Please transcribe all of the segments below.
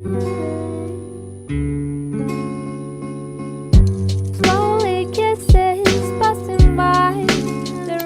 Slowly kisses passing by the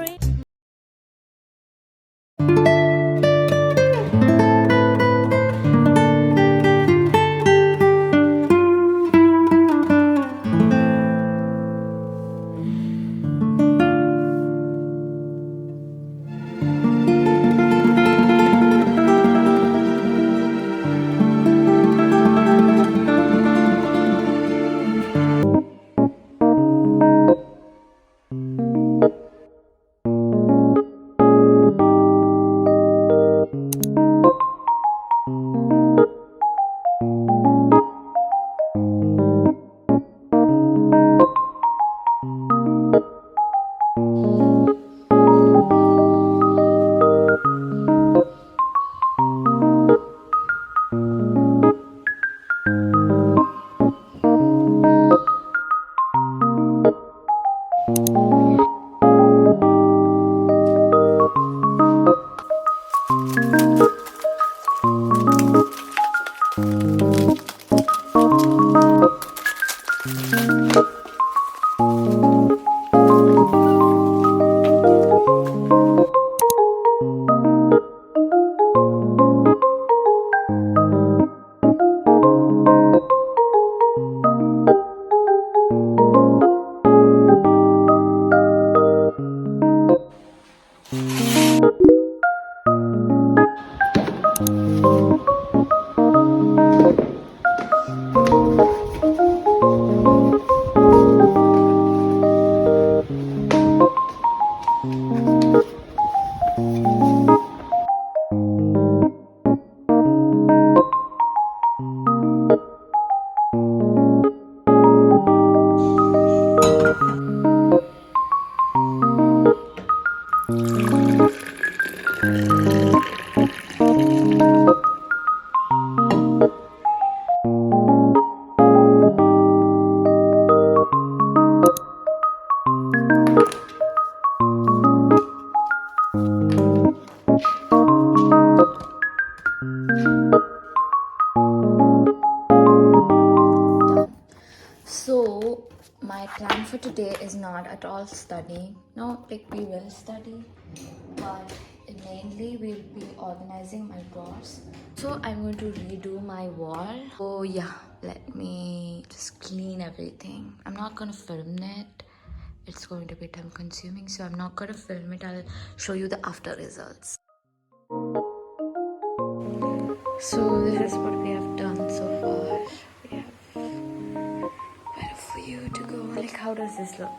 So my plan for today is not at all studying. No, like we will study, but mainly we'll be organizing my drawers. So I'm going to redo my wall. Oh yeah, let me just clean everything. I'm not gonna film it. It's going to be time consuming, so I'm not gonna film it. I'll show you the after results. So this is what we have done so far. We have better for you to go. Like, how does this look?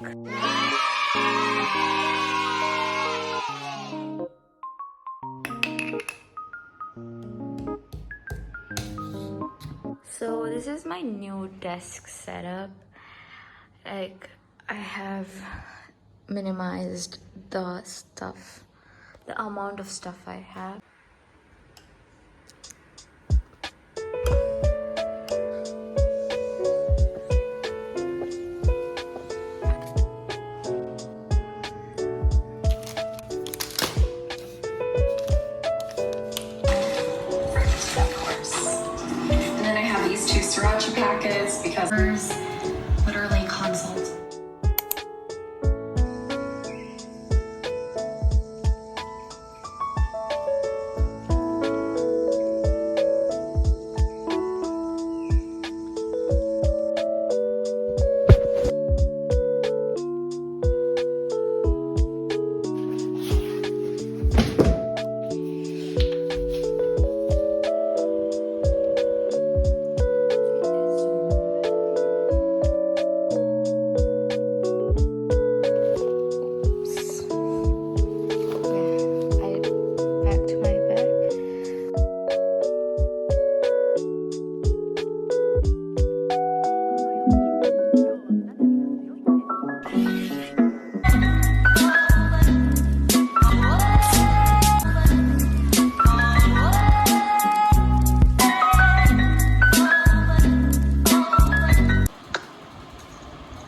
So this is my new desk setup. Like, I have minimized the stuff, the amount of stuff I have. Sriracha packets because there's literally consults.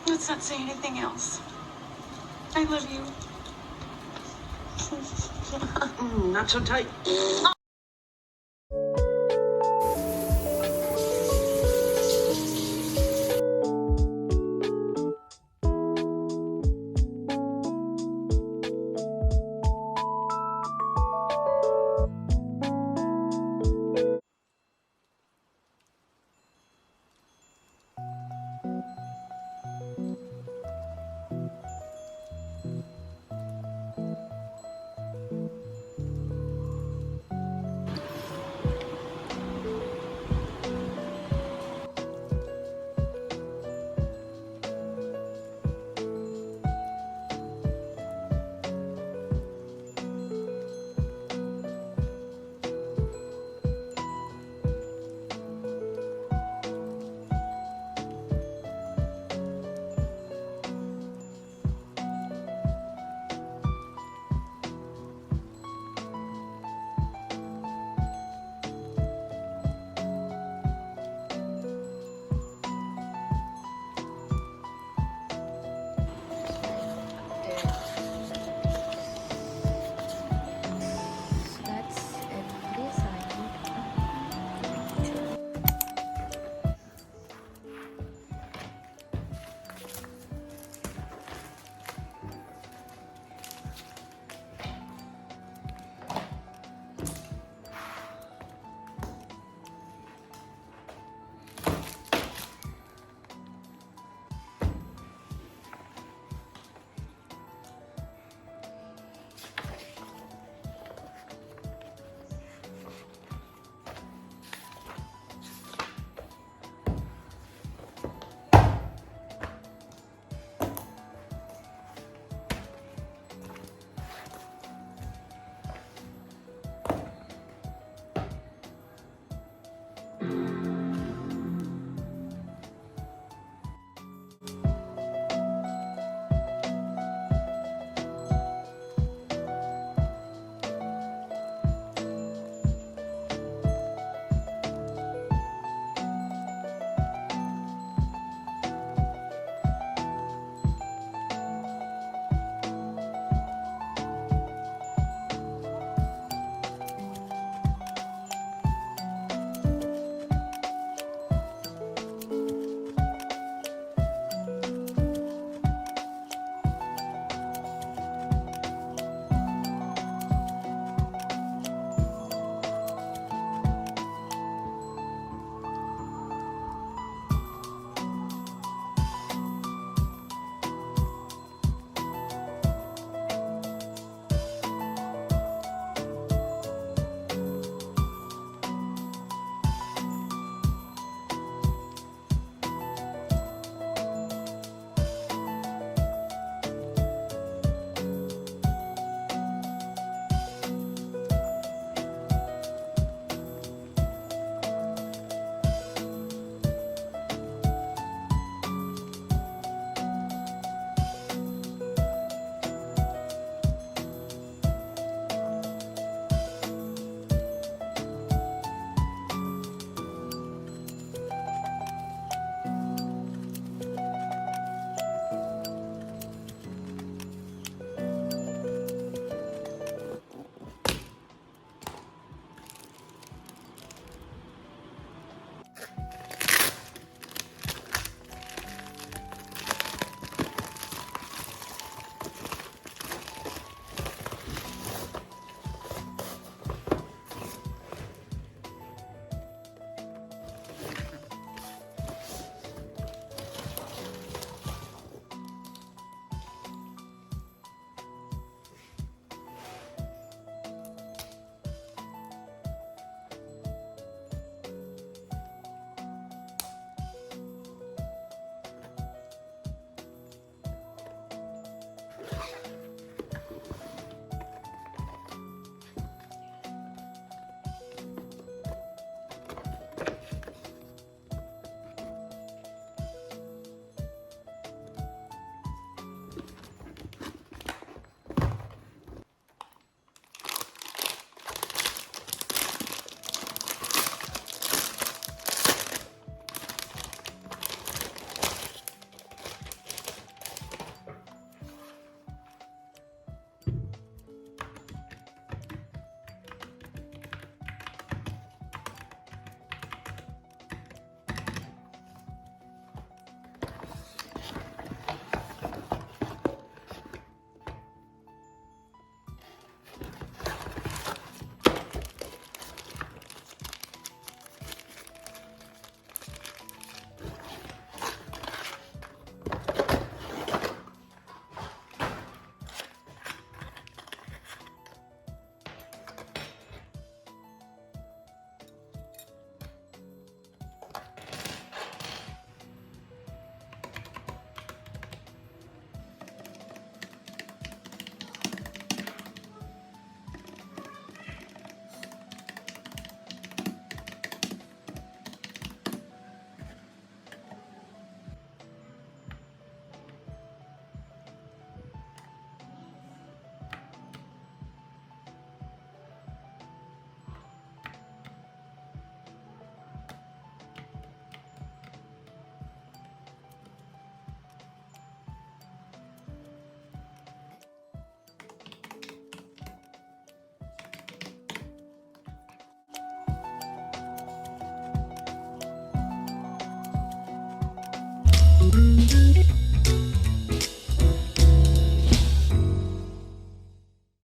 Let's not say anything else. I love you. Not so tight.